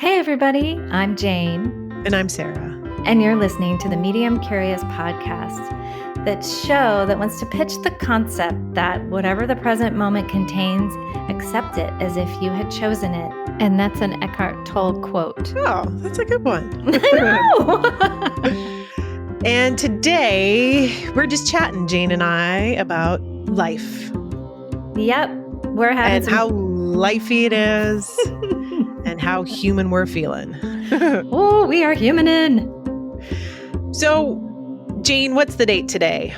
Hey, everybody. I'm Jane. And I'm Sarah. And you're listening to the Medium Curious podcast, that show that wants to pitch the concept that whatever the present moment contains, accept it as if you had chosen it. And that's an Eckhart Tolle quote. Oh, that's a good one. I know. And today we're just chatting, Jane and I, about life. Yep. We're having and how lifey it is and how human we're feeling. Oh, we are humanin'. So, Jane, what's the date today?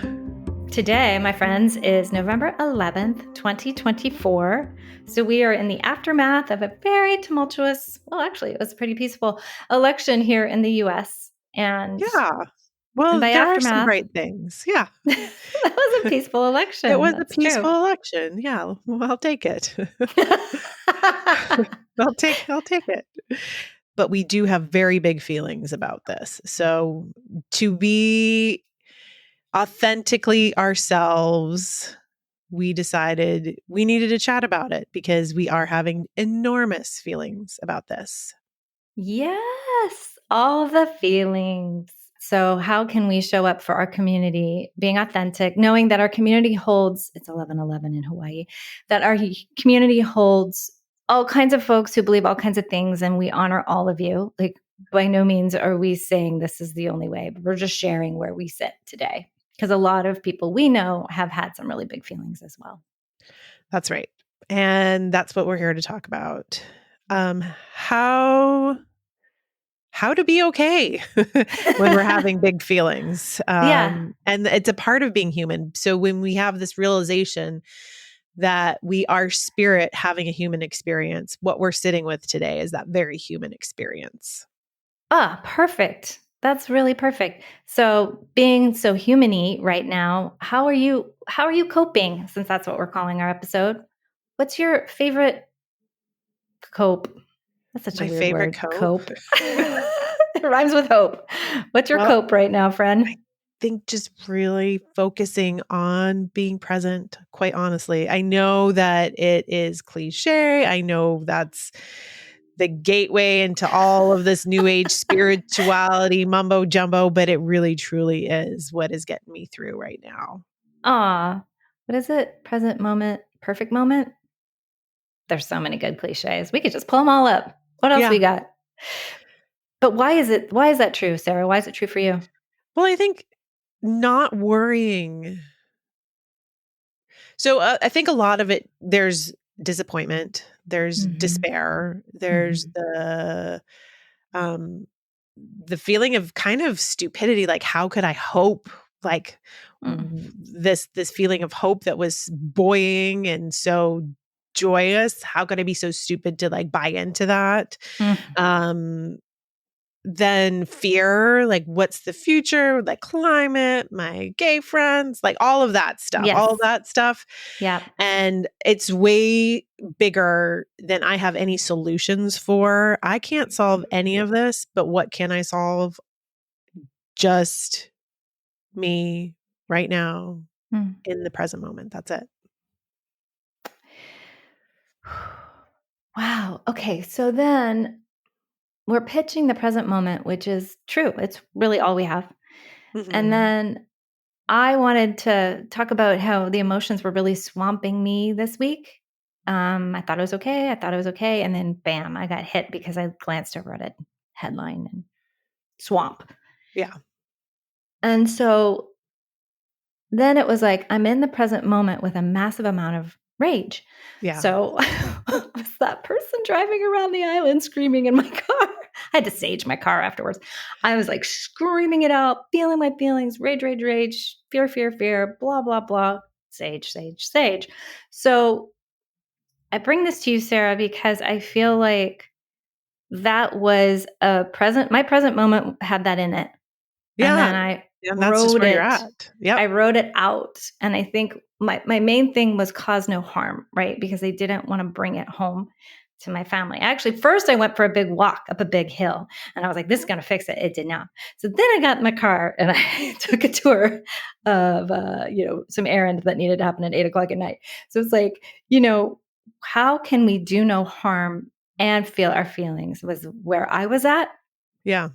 Today, my friends, is November 11th, 2024. So we are in the aftermath of a very tumultuous, well, actually, it was a pretty peaceful election here in the U.S. And yeah, well, by there aftermath, are some great things. Yeah. That was a peaceful election. It was That's a peaceful true. election. Yeah, well, I'll take it. I'll take it. But we do have very big feelings about this. So to be authentically ourselves, we decided we needed to chat about it because we are having enormous feelings about this. Yes, all the feelings. So how can we show up for our community, being authentic, knowing that our community holds, it's 11/11 in Hawaii, that our community holds all kinds of folks who believe all kinds of things, and we honor all of you. Like, by no means are we saying this is the only way, but we're just sharing where we sit today. Because a lot of people we know have had some really big feelings as well. That's right. And that's what we're here to talk about. How to be okay when we're having big feelings. And it's a part of being human. So when we have this realization that we are spirit having a human experience, what we're sitting with today is that very human experience. Ah, perfect. That's really perfect. So being so human-y right now, how are you coping, since that's what we're calling our episode? What's your favorite cope? That's such My a weird favorite word. cope. It rhymes with hope. What's your cope right now, friend? I think just really focusing on being present, quite honestly. I know that it is cliche. I know that's the gateway into all of this new age spirituality mumbo jumbo, but it really truly is what is getting me through right now. What is it? Present moment, perfect moment? There's so many good cliches. We could just pull them all up. What else we got? But why is that true, Sarah? Why is it true for you? Well, I think not worrying. So I think a lot of it, there's disappointment, there's despair, there's the feeling of kind of stupidity. Like, how could I hope? Like this feeling of hope that was buoying and so joyous. How could I be so stupid to like buy into that? Then fear, like what's the future, like climate, my gay friends, like all of that stuff, all of that stuff. Yeah. And it's way bigger than I have any solutions for. I can't solve any of this, but what can I solve? Just me right now in the present moment. That's it. Wow. Okay. So then we're pitching the present moment, which is true. It's really all we have. And then I wanted to talk about how the emotions were really swamping me this week. I thought it was okay. And then bam, I got hit because I glanced over at a headline and swamp. Yeah. And so then it was like, I'm in the present moment with a massive amount of rage. Yeah. So I was that person driving around the island screaming in my car. I had to sage my car afterwards. I was like screaming it out, feeling my feelings, rage, fear, blah, blah, blah, sage. So I bring this to you, Sarah, because I feel like that was my present moment had that in it. Yeah. And then I that's just where you're at. I wrote it out. And I think my main thing was cause no harm, right? Because I didn't want to bring it home to my family. Actually, first I went for a big walk up a big hill and I was like, this is going to fix it. It did not. So then I got in my car and I took a tour of, some errand that needed to happen at 8:00 at night. So it's like, how can we do no harm and feel our feelings was where I was at. Yeah.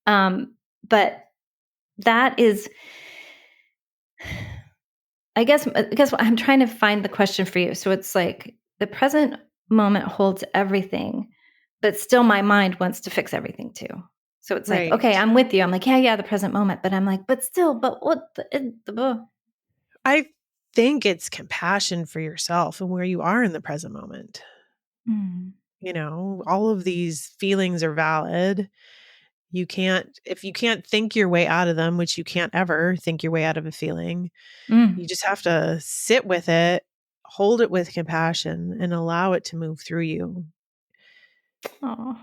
But that is, I guess I'm trying to find the question for you. So it's like the present moment holds everything, but still my mind wants to fix everything too. So it's like, okay, Right. I'm with you. I'm like, yeah, the present moment. But I'm like, but still, but what I think it's compassion for yourself and where you are in the present moment. mm, All of these feelings are valid. If you can't think your way out of them, which you can't ever think your way out of a feeling, you mm, just have to sit with it, hold it with compassion, and allow it to move through you. oh,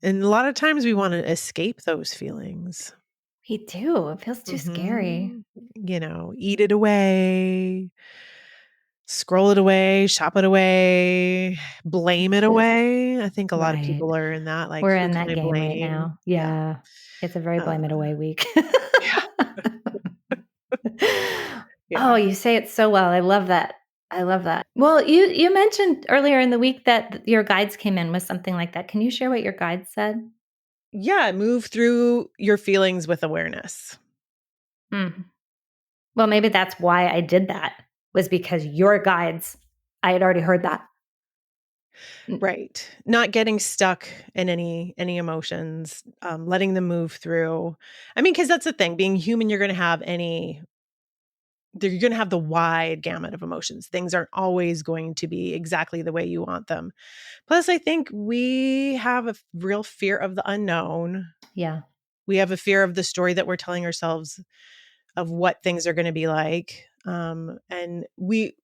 And a lot of times we want to escape those feelings. we do. It feels too scary. hmm Eat it away, scroll it away, shop it away, blame it away. I think a lot of Right. people are in that, like, We're who in can that I game right blame? now. Yeah. Yeah. It's a very Uh, blame it away week. yeah. Oh, Yeah. you say it so well. I love that. I love that. Well, you mentioned earlier in the week that your guides came in with something like that. Can you share what your guides said? Yeah. Move through your feelings with awareness. Mm. Well, maybe that's why I did that, was because your guides, I had already heard that. Mm, Right. Not getting stuck in any emotions, letting them move through. I mean, because that's the thing. Being human, you're going to have the wide gamut of emotions. Things aren't always going to be exactly the way you want them. Plus, I think we have a real fear of the unknown. yeah. We have a fear of the story that we're telling ourselves of what things are going to be like. And we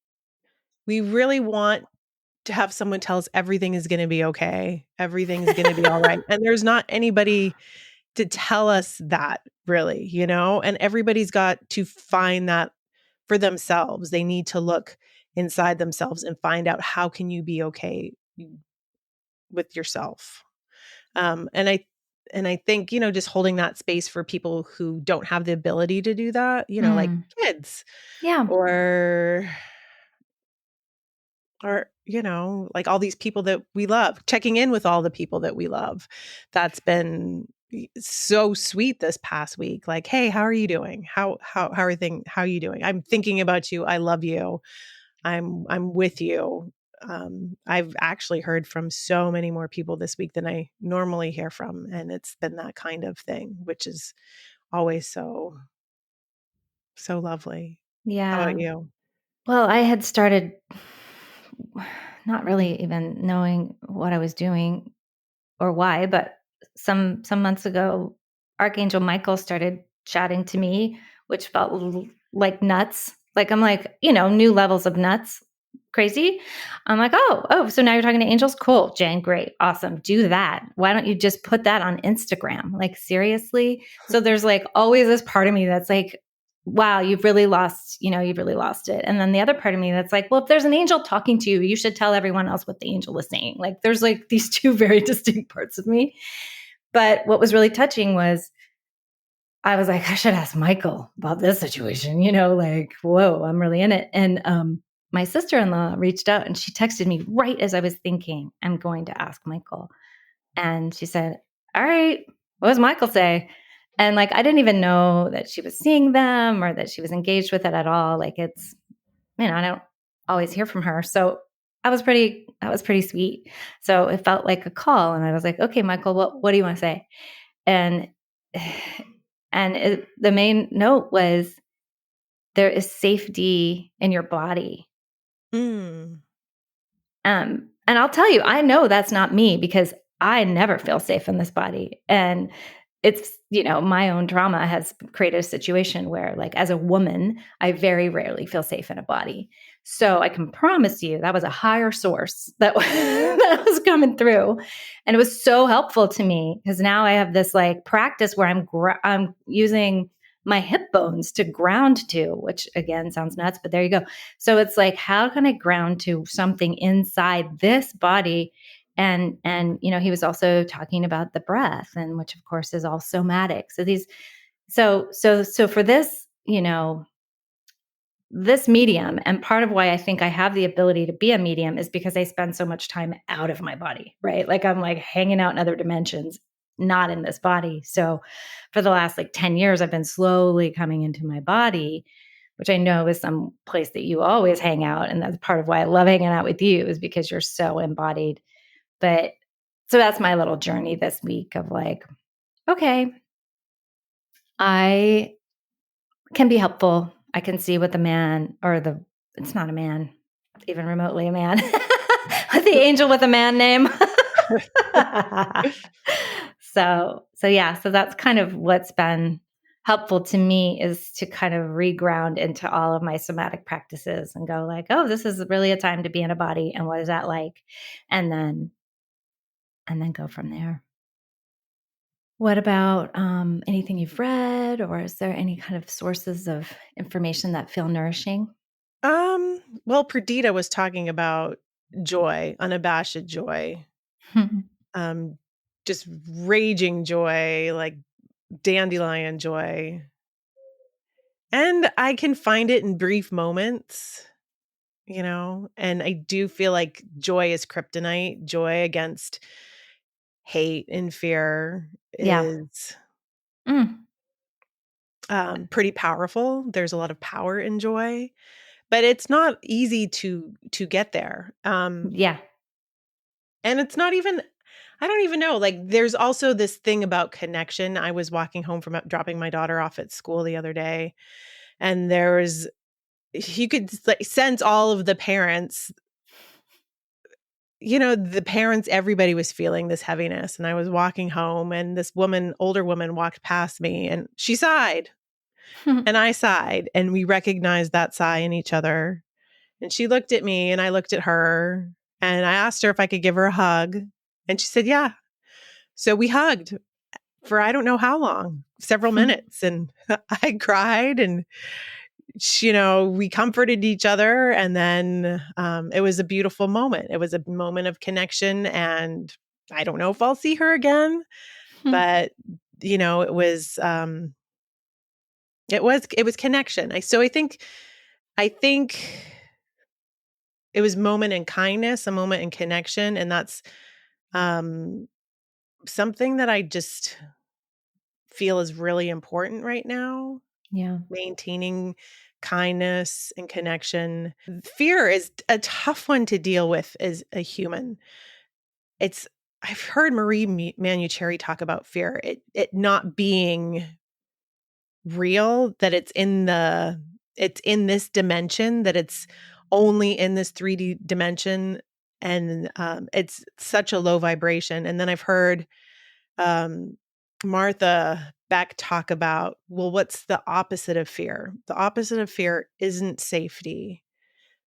really want to have someone tell us everything is going to be okay. Everything's going to be all right. And there's not anybody to tell us that, really, and everybody's got to find that for themselves. They need to look inside themselves and find out, how can you be okay with yourself. And I think, just holding that space for people who don't have the ability to do that, like Mm, kids, yeah. or like all these people that we love, checking in with all the people that we love. That's been so sweet this past week. Like, hey, how are you doing? How are you doing? I'm thinking about you. I love you. I'm with you. I've actually heard from so many more people this week than I normally hear from, and it's been that kind of thing, which is always so lovely. How Yeah. about you? Well, I had started not really even knowing what I was doing or why, but some months ago, Archangel Michael started chatting to me, which felt like nuts. Like I'm like, new levels of nuts, crazy. I'm like, oh, so now you're talking to angels? Cool, Jen, great, awesome. Do that. Why don't you just put that on Instagram? Like seriously. So there's like always this part of me that's like, wow, you've really lost it. And then the other part of me that's like, well, if there's an angel talking to you, you should tell everyone else what the angel is saying. Like there's like these two very distinct parts of me. But what was really touching was I was like, I should ask Michael about this situation, like, whoa, I'm really in it. And my sister-in-law reached out and she texted me right as I was thinking, I'm going to ask Michael. And she said, all right, what does Michael say? And like, I didn't even know that she was seeing them or that she was engaged with it at all. Like it's, I don't always hear from her. So that was pretty sweet. So it felt like a call. And I was like, okay, Michael, what do you want to say? And, the main note was there is safety in your body. Mm. And I'll tell you, I know that's not me because I never feel safe in this body. And it's, my own trauma has created a situation where, like, as a woman, I very rarely feel safe in a body. So I can promise you that was a higher source that, that was coming through. And it was so helpful to me because now I have this like practice where I'm using my hip bones to ground to, which again sounds nuts, but there you go. So it's like, how can I ground to something inside this body? And he was also talking about the breath, and which of course is all somatic. So for this, this medium, and part of why I think I have the ability to be a medium is because I spend so much time out of my body, right? Like I'm like hanging out in other dimensions, not in this body. So for the last like 10 years, I've been slowly coming into my body, which I know is some place that you always hang out. And that's part of why I love hanging out with you, is because you're so embodied. But so that's my little journey this week of like, okay, I can be helpful. I can see what the man or the, it's not a man, even remotely a man, the angel with a man name. So yeah, so that's kind of what's been helpful to me, is to kind of reground into all of my somatic practices and go like, oh, this is really a time to be in a body. And what is that like? And then go from there. What about anything you've read, or is there any kind of sources of information that feel nourishing? Well, Perdita was talking about joy, unabashed joy, um, just raging joy, like dandelion joy. And I can find it in brief moments, and I do feel like joy is kryptonite. Joy against hate and fear Yeah. is Mm. pretty powerful. There's a lot of power in joy, but it's not easy to get there. Yeah. And it's not even, I don't even know. Like, there's also this thing about connection. I was walking home from dropping my daughter off at school the other day, and you could like sense all of the parents, everybody was feeling this heaviness. And I was walking home, and this older woman walked past me, and she sighed, and I sighed, and we recognized that sigh in each other. And she looked at me, and I looked at her, and I asked her if I could give her a hug. And she said, yeah. So we hugged for I don't know how long, several minutes. And I cried, and we comforted each other. And then it was a beautiful moment. It was a moment of connection. And I don't know if I'll see her again, but it was connection. I think it was moment in kindness, a moment in connection. And that's um, something that I just feel is really important right now, Yeah. maintaining kindness and connection. Fear is a tough one to deal with as a human. I've heard Marie Manucherry talk about fear, it not being real, that it's in this dimension, that it's only in this 3D dimension, and it's such a low vibration. And then I've heard um, Martha Beck talk about, well, what's the opposite of fear? The opposite of fear isn't safety.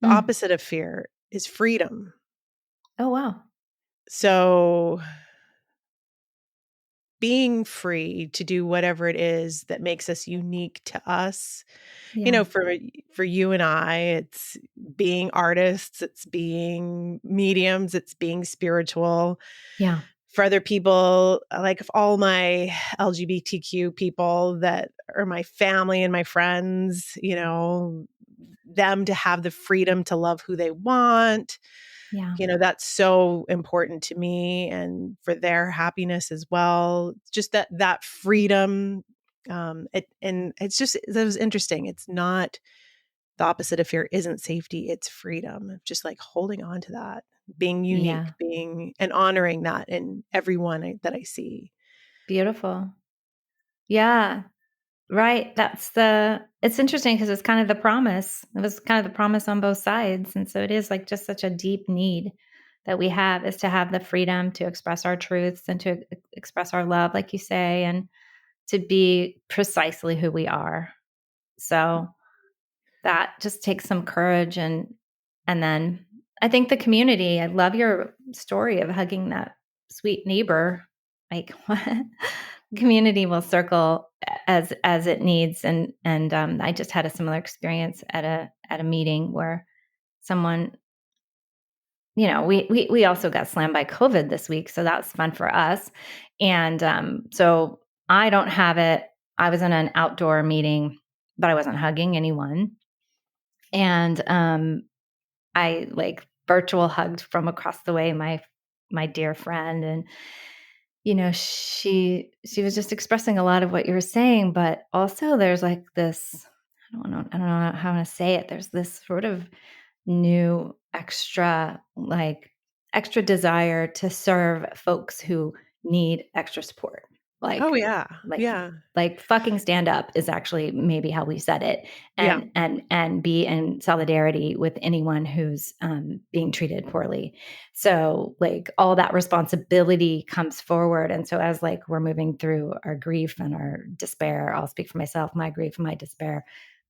The Mm. opposite of fear is freedom. Oh, wow. So being free to do whatever it is that makes us unique to us, Yeah. for you and I, it's being artists, it's being mediums, it's being spiritual. Yeah. For other people, like if all my LGBTQ people that are my family and my friends, them to have the freedom to love who they want, Yeah. that's so important to me, and for their happiness as well. Just that freedom. And it's just, that was interesting. It's not, the opposite of fear isn't safety, it's freedom. Just like holding on to that, being unique, Yeah. being and honoring that in everyone that I see. Beautiful. Yeah. Right. It's interesting because it's kind of the promise. It was kind of the promise on both sides. And so it is like just such a deep need that we have, is to have the freedom to express our truths and to express our love, like you say, and to be precisely who we are. So that just takes some courage. And then I think the community, I love your story of hugging that sweet neighbor. Like what? Community will circle as it needs. And I just had a similar experience at a meeting where someone, we also got slammed by COVID this week. So that was fun for us. And so I don't have it. I was in an outdoor meeting, but I wasn't hugging anyone. And I like virtual hugged from across the way my dear friend, and she was just expressing a lot of what you were saying, but also there's like this, I don't know how to say it. There's this sort of new extra desire to serve folks who need extra support. Oh, Like yeah. like Yeah. like fucking stand up is actually maybe how we said it, Yeah. and be in solidarity with anyone who's being treated poorly. So like all that responsibility comes forward, and so as like we're moving through our grief and our despair, I'll speak for myself, my grief and my despair,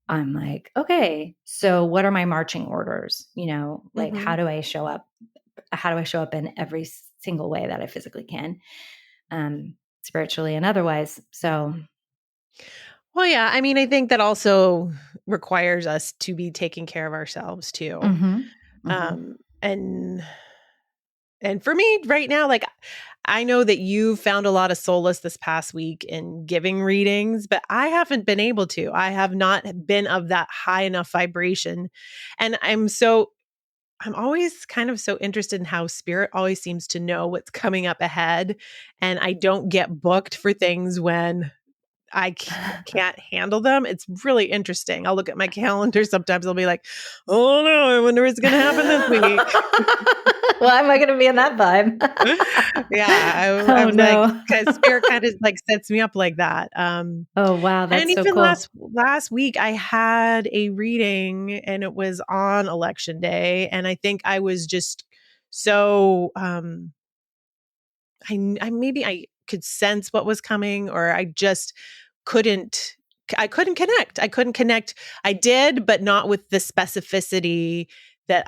I'm like, okay, so what are my marching orders? Like Mhm. how do I show up in every single way that I physically can, spiritually and otherwise. So Well, yeah, I mean, I think that also requires us to be taking care of ourselves too. mhm, mhm, Um, and and for me right now, like I know that you found a lot of solace this past week in giving readings, but I haven't been able to. I have not been of that high enough vibration. And I'm always kind of so interested in how spirit always seems to know what's coming up ahead. And I don't get booked for things when can't handle them. It's really interesting. I'll look at my calendar sometimes. I'll be like, "Oh no, I wonder what's going to happen this week." well, am I going to be in that vibe? Yeah, Oh I'm like, no. because spirit kind of like sets me up like that. Oh wow, And that's so even cool. last week, I had a reading, and it was on election day, and I think I was just so I maybe I could sense what was coming, or I just couldn't I couldn't connect. I couldn't connect. I did, but not with the specificity that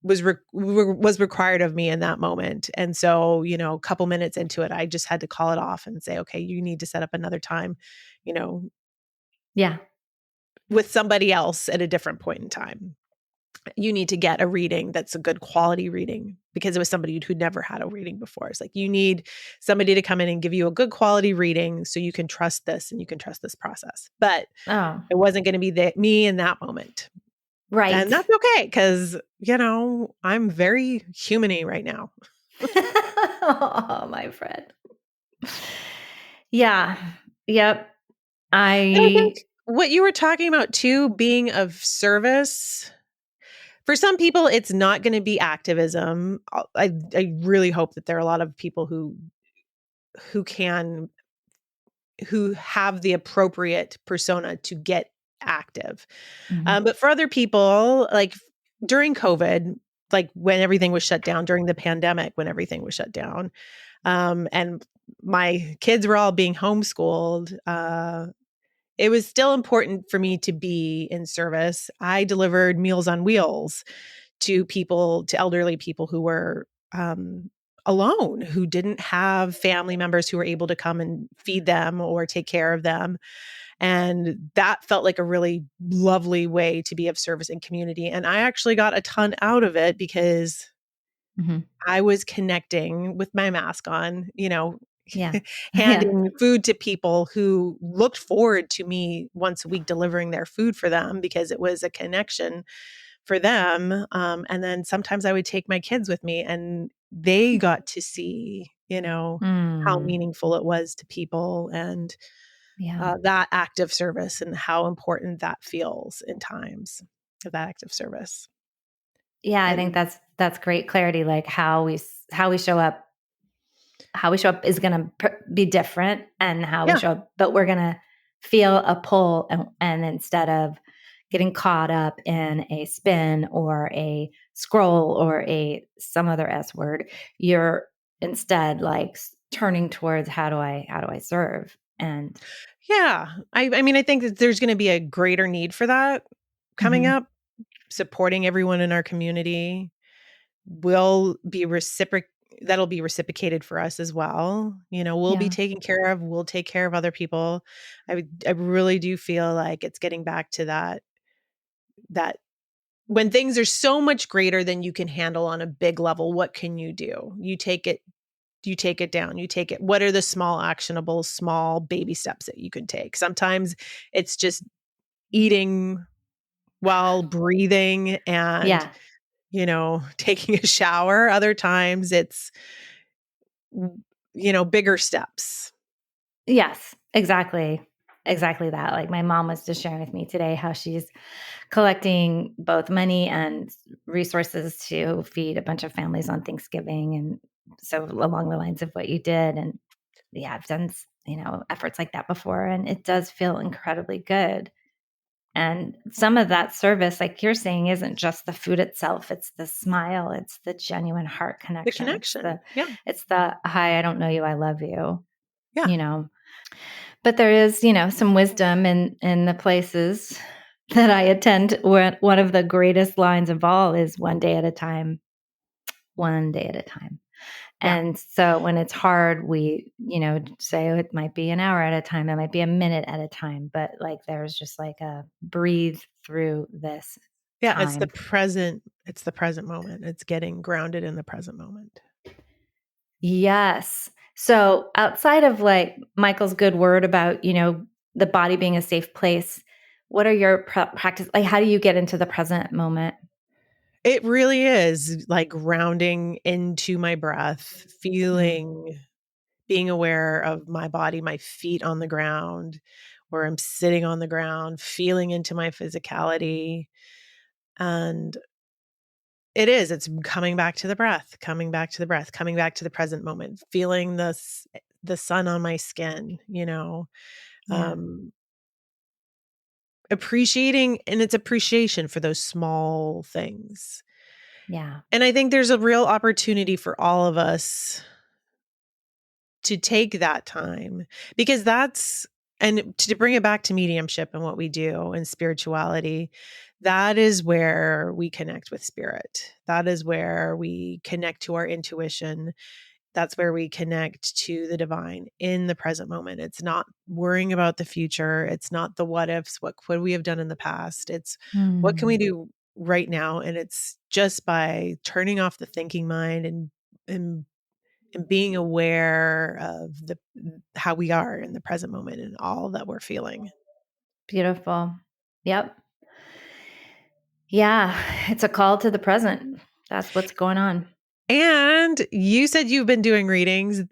was required of me in that moment. And so, a couple minutes into it, I just had to call it off and say, "Okay, you need to set up another time, you know, Yeah. with somebody else at a different point in time. You need to get a reading that's a good quality reading," because it was somebody who never had a reading before. It's like, you need somebody to come in and give you a good quality reading so you can trust this and you can trust this process. But Oh, it wasn't going to be me in that moment. And right. that's okay because, I'm very humany right now. Oh, my friend. Yeah. Yep. And I think I what you were talking about too, being of service, for some people, it's not going to be activism. I really hope that there are a lot of people who can who have the appropriate persona to get active. mhm, But for other people, like during COVID, like when everything was shut down, during the pandemic, when everything was shut down, and my kids were all being homeschooled, it was still important for me to be in service. I delivered Meals on Wheels to people, to elderly people who were alone, who didn't have family members who were able to come and feed them or take care of them. And that felt like a really lovely way to be of service in community. And I actually got a ton out of it because mhm. I was connecting with my mask on, Yeah. Yeah. handing food to people who looked forward to me once a week delivering their food for them because it was a connection for them. And then sometimes I would take my kids with me and they got to see, how Mm. meaningful it was to people, and Yeah. that act of service and how important that feels in times of that act of service. Yeah, I think And that's great clarity, like how we show up is going to be different, and how we yeah, show up, but we're going to feel a pull, and instead of getting caught up in a spin or a scroll or a some other S word, you're instead like turning towards how do I serve? And yeah. I mean, I think that there's going to be a greater need for that coming mhm, up. Supporting everyone in our community will be that'll be reciprocated for us as well. We'll be yeah. taken care of. We'll take care of other people. I really do feel like it's getting back to that when things are so much greater than you can handle on a big level, what can you do? You take it down. You take it. What are the small actionable, small baby steps that you can take? Sometimes it's just eating while breathing and, Yeah. taking a shower. Other times it's, bigger steps. Yes, exactly. Exactly that. Like my mom was just sharing with me today how she's collecting both money and resources to feed a bunch of families on Thanksgiving. And so along the lines of what you did. And yeah, I've done, efforts like that before, and it does feel incredibly good. And some of that service, like you're saying, isn't just the food itself. It's the smile. It's the genuine heart The connection. connection. Yeah. It's the, hi, I don't know you. I love you, Yeah. you know, but there is, some wisdom in the places that I attend, where one of the greatest lines of all is one day at a time, one day at a time. Yeah. And so when it's hard, we, say, it might be an hour at a time, it might be a minute at a time, but like there's just like a breathe through this Yeah. time. It's the present moment. It's getting grounded in the present moment. Yes. So outside of like Michael's good word about, the body being a safe place, what are your practice? Like, how do you get into the present moment? It really is like grounding into my breath, Mm, being aware of my body, my feet on the ground, where I'm sitting on the ground, feeling into my physicality. And it's coming back to the breath, coming back to the breath, coming back to the present moment, feeling the sun on my skin, yeah. um, appreciating, and it's appreciation for those small things. Yeah. And I think there's a real opportunity for all of us to take that time, because and to bring it back to mediumship and what we do and spirituality, that is where we connect with spirit. That is where we connect to our intuition. That's where we connect to the divine in the present moment. It's not worrying about the future. It's not the what ifs, what could we have done in the past. It's what can we Mm, do right now? And it's just by turning off the thinking mind and being aware of how we are in the present moment and all that we're feeling. beautiful. Yep. Yeah. It's a call to the present. That's what's going on. And you said you've been doing readings.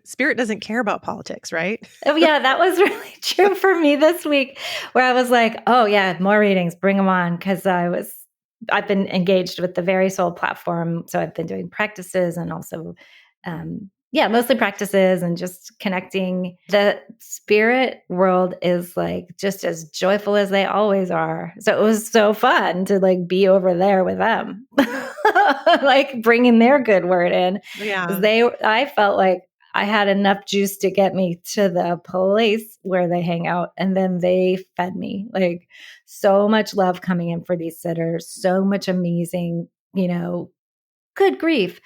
Spirit doesn't care about politics, right? Oh, yeah, that was really true for me this week, where I was like, oh, yeah, more readings, bring them on. Because I've been engaged with the Very Soul platform. So I've been doing practices and also, mostly practices and just connecting. The spirit world is like just as joyful as they always are. So it was so fun to like be over there with them, like bringing their good word in. Yeah. I felt like I had enough juice to get me to the place where they hang out. And then they fed me like so much love coming in for these sitters, so much amazing, good grief.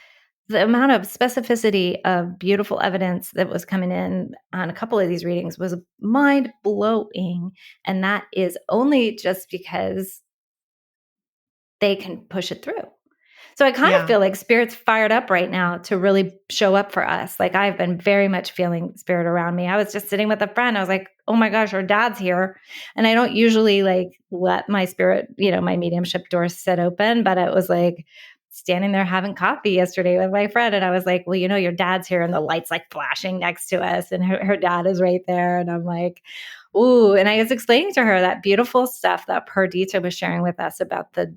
The amount of specificity of beautiful evidence that was coming in on a couple of these readings was mind blowing. And that is only just because they can push it through. So I kind of Yeah. feel like spirit's fired up right now to really show up for us. Like I've been very much feeling spirit around me. I was just sitting with a friend. I was like, oh my gosh, her dad's here. And I don't usually like let my spirit, my mediumship doors sit open, but it was like standing there having coffee yesterday with my friend. And I was like, well, your dad's here, and the light's like flashing next to us, and her dad is right there. And I'm like, ooh. And I was explaining to her that beautiful stuff that Perdita was sharing with us about the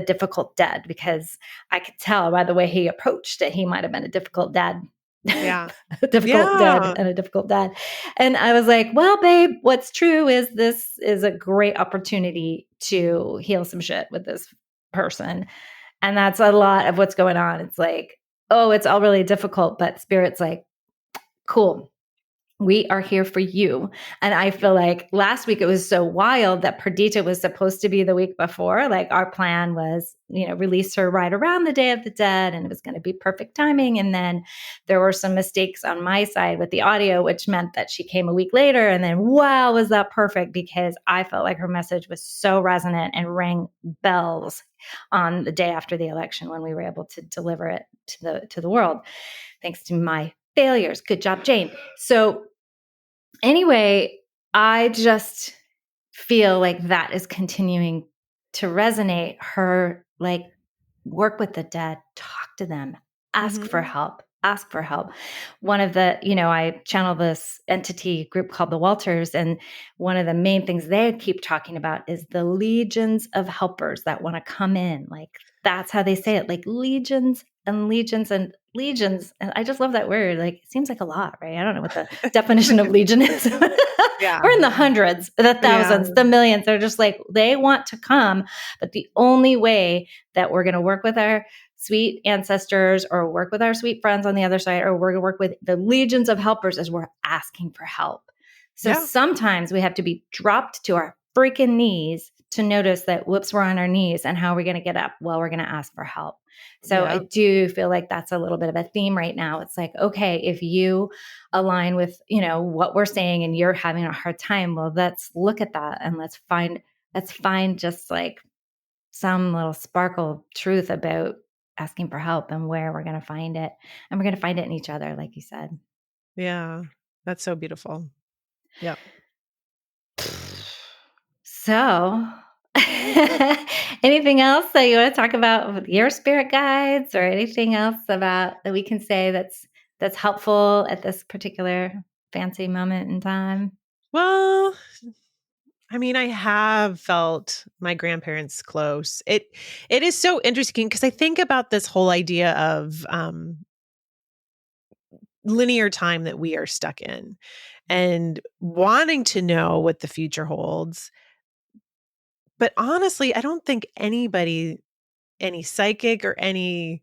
difficult dad, because I could tell by the way he approached it, he might have been a difficult dad, Yeah. a difficult dad Yeah. and a difficult dad. And I was like, well, babe, what's true is this is a great opportunity to heal some shit with this person. And that's a lot of what's going on. It's like, oh, it's all really difficult, but spirit's like, cool. We are here for you. And I feel like last week it was so wild that Perdita was supposed to be the week before. Like our plan was, release her right around the Day of the Dead, and it was going to be perfect timing. And then there were some mistakes on my side with the audio, which meant that she came a week later. And then, wow, was that perfect, because I felt like her message was so resonant and rang bells on the day after the election when we were able to deliver it to the world, thanks to my failures. Good job, Jane. So anyway, I just feel like that is continuing to resonate, her like work with the dead, talk to them, ask for Mhm. help, ask for help. One of the, I channel this entity group called the Walters, and one of the main things they keep talking about is the legions of helpers that want to come in. Like that's how they say it, like legions and legions and legions. And I just love that word. Like it seems like a lot, right? I don't know what the definition of legion is. Yeah. We're in the hundreds, the Yeah. thousands, the millions. They're just like, they want to come. But the only way that we're going to work with our sweet ancestors or work with our sweet friends on the other side, or we're going to work with the legions of helpers is we're asking for help. So Yeah. sometimes we have to be dropped to our freaking knees to notice that, whoops, we're on our knees. And how are we going to get up? Well, we're going to ask for help. So I Yeah. do feel like that's a little bit of a theme right now. It's like, okay, if you align with, what we're saying and you're having a hard time, well, let's look at that and let's find just like some little sparkle of truth about asking for help and where we're going to find it. And we're going to find it in each other, like you said. Yeah. That's so beautiful. Yep. So, anything else that you want to talk about with your spirit guides, or anything else about that we can say that's helpful at this particular fancy moment in time? Well, I mean, I have felt my grandparents close. It is so interesting because I think about this whole idea of linear time that we are stuck in and wanting to know what the future holds. But honestly, I don't think anybody, any psychic or any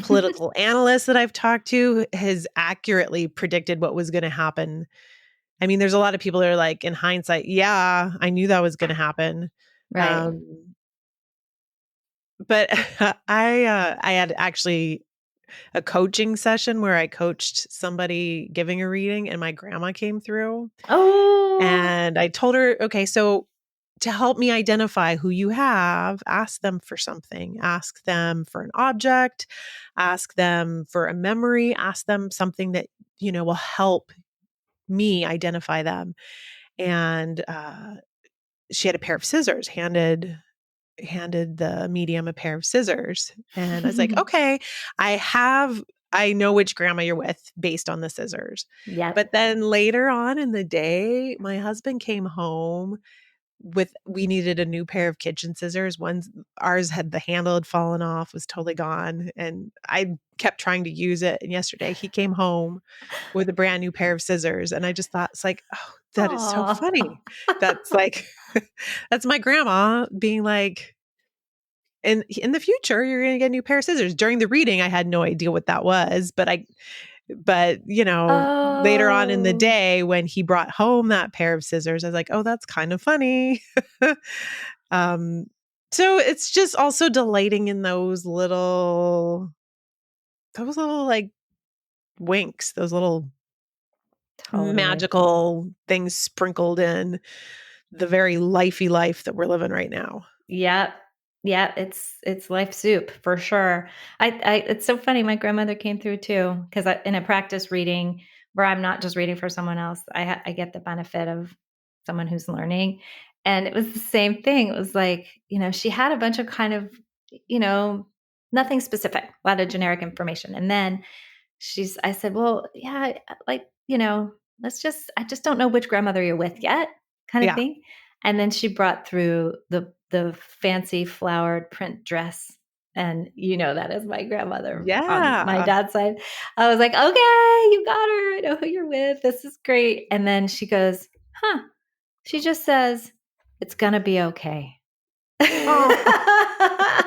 political analyst that I've talked to has accurately predicted what was going to happen. I mean, there's a lot of people that are like, in hindsight, yeah, I knew that was going to happen. Right. Um, but I had actually a coaching session where I coached somebody giving a reading, and my grandma came through, Oh, and I told her, okay, so to help me identify who you have, ask them for something, ask them for an object, ask them for a memory, ask them something that, will help me identify them. And she had a pair of scissors, handed the medium a pair of scissors. And I was like, okay, I know which grandma you're with based on the scissors. yep. But then later on in the day, my husband came home we needed a new pair of kitchen scissors. Ours had the handle had fallen off, was totally gone. And I kept trying to use it. And yesterday he came home with a brand new pair of scissors. And I just thought, it's like, oh, that is so Oh, funny. That's like, that's my grandma being like, in the future, you're going to get a new pair of scissors. During the reading, I had no idea what that was, but later on in the oh, day when he brought home that pair of scissors, I was like, oh, that's kind of funny. um, so it's just also delighting in those little like winks, those little totally. magical things sprinkled in the very lifey life that we're living right now. Yep. Yeah, it's life soup for sure. I it's so funny. My grandmother came through too, because in a practice reading where I'm not just reading for someone else, I get the benefit of someone who's learning, and it was the same thing. It was like, she had a bunch of kind of, you know nothing specific, a lot of generic information, and then I said, well, yeah, like, I just don't know which grandmother you're with yet, kind of Yeah. thing. And then she brought through the fancy flowered print dress. And that is my grandmother on my Yeah. dad's side. I was like, okay, you got her. I know who you're with. This is great. And then she goes, huh. She just says, it's going to be okay. Oh,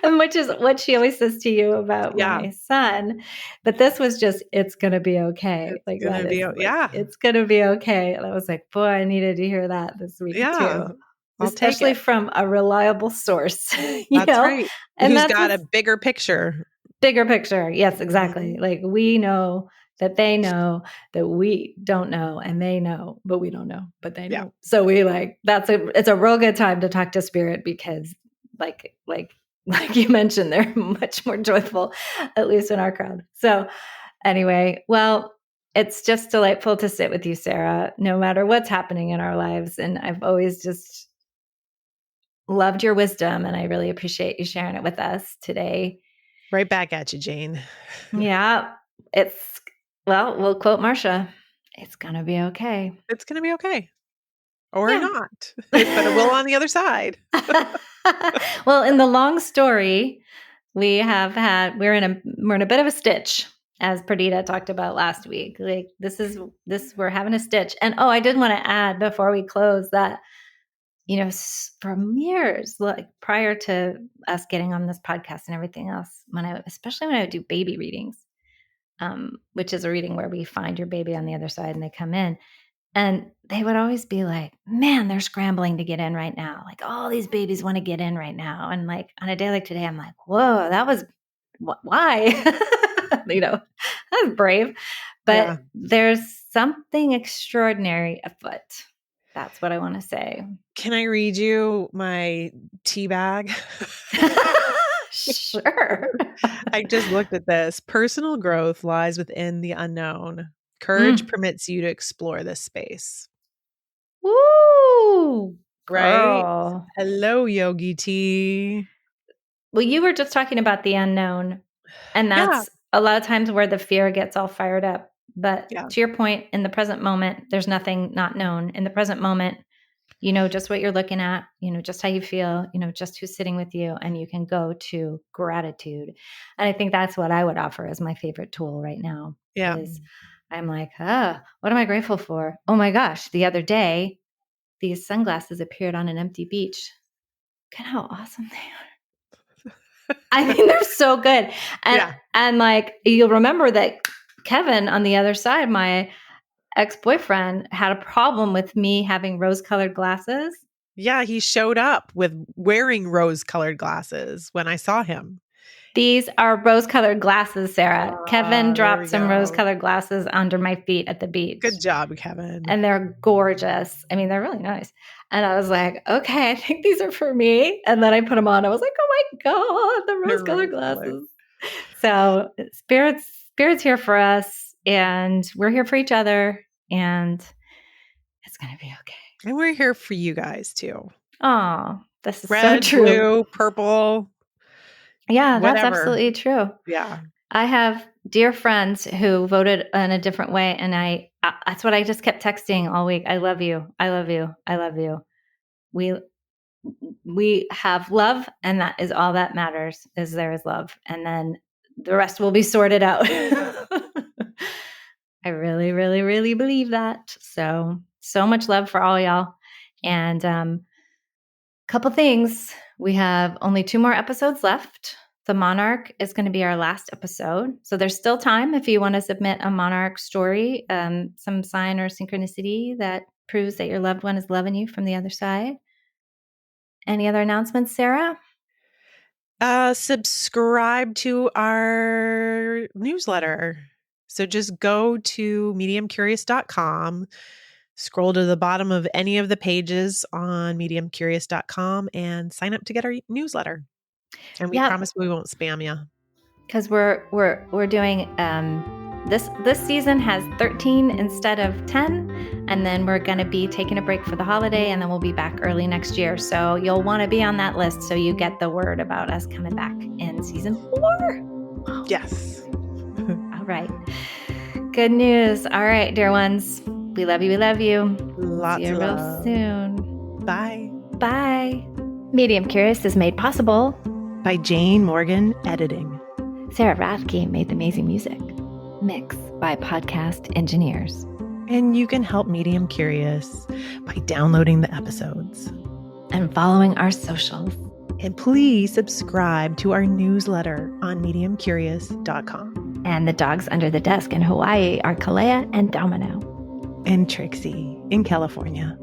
And which is what she always says to you about yeah. my son. But this was just, it's going to be okay. It's Like gonna that is be, like, yeah. it's going to be okay. And I was like, boy, I needed to hear that this week Yeah. too, I'll take especially it. from a reliable source, That's right. and Who's that's got a what's bigger picture. bigger picture. Yes, exactly. Mhm. Like we know that they know that we don't know, and they know, but we don't know, but they Yeah. know. So we like, it's a real good time to talk to spirit, because like like you mentioned, they're much more joyful, at least in our crowd. So anyway, well, it's just delightful to sit with you, Sarah, no matter what's happening in our lives. And I've always just loved your wisdom, and I really appreciate you sharing it with us today. Right back at you, Jane. Yeah, we'll quote Marsha. It's going to be okay. It's going to be okay. Or Yeah. not. But it will on the other side. Well, in the long story, we're in a bit of a stitch, as Perdita talked about last week. Like we're having a stitch. And I did want to add before we close that, from years, like prior to us getting on this podcast and everything else, especially when I would do baby readings, which is a reading where we find your baby on the other side and they come in. And they would always be like, man, they're scrambling to get in right now. Like all these babies want to get in right now. And like on a day like today, I'm like, whoa, that was why? That's brave. But there's something extraordinary afoot. That's what I want to say. Can I read you my tea bag? Sure. I just looked at this. Personal growth lies within the unknown. Courage permits you to explore this space. Woo! Right? Girl. Hello, Yogi Tea. Well, you were just talking about the unknown, and that's a lot of times where the fear gets all fired up. But to your point, in the present moment, there's nothing not known. In the present moment, you know just what you're looking at, just how you feel, just who's sitting with you, and you can go to gratitude. And I think that's what I would offer as my favorite tool right now. Yeah. Is I'm like, what am I grateful for? Oh my gosh, the other day, these sunglasses appeared on an empty beach. Look at how awesome they are. I mean, they're so good. And like, you'll remember that Kevin on the other side, my ex-boyfriend, had a problem with me having rose-colored glasses. Yeah, he showed up with wearing rose-colored glasses when I saw him. These are rose-colored glasses, Sarah. Kevin dropped some rose-colored glasses under my feet at the beach. Good job, Kevin. And they're gorgeous. I mean, they're really nice. And I was like, okay, I think these are for me. And then I put them on. I was like, oh my God, the rose-colored glasses. So Spirit's here for us, and we're here for each other, and it's going to be okay. And we're here for you guys too. Oh, this is red, so true. Blue, purple. Yeah, whatever. That's absolutely true. Yeah. I have dear friends who voted in a different way, and that's what I just kept texting all week. I love you. I love you. I love you. We have love, and that is all that matters, is there is love. And then the rest will be sorted out. I really, really, really believe that. So much love for all y'all. And couple things. We have only 2 more episodes left. The Monarch is going to be our last episode. So there's still time if you want to submit a Monarch story, some sign or synchronicity that proves that your loved one is loving you from the other side. Any other announcements, Sarah? Subscribe to our newsletter. So just go to mediumcurious.com, scroll to the bottom of any of the pages on mediumcurious.com and sign up to get our newsletter. And we promise we won't spam you. Because we're doing this season has 13 instead of 10, and then we're going to be taking a break for the holiday, and then we'll be back early next year. So you'll want to be on that list so you get the word about us coming back in season 4. Yes. All right. Good news. All right, dear ones. We love you. We love you. Lots See you of real love. soon. Bye. Bye. Medium Curious is made possible by Jane Morgan Editing. Sarah Rathke made the amazing music. Mixed by Podcast Engineers. And you can help Medium Curious by downloading the episodes and following our socials. And please subscribe to our newsletter on mediumcurious.com. And the dogs under the desk in Hawaii are Kalea and Domino. And Trixie in California.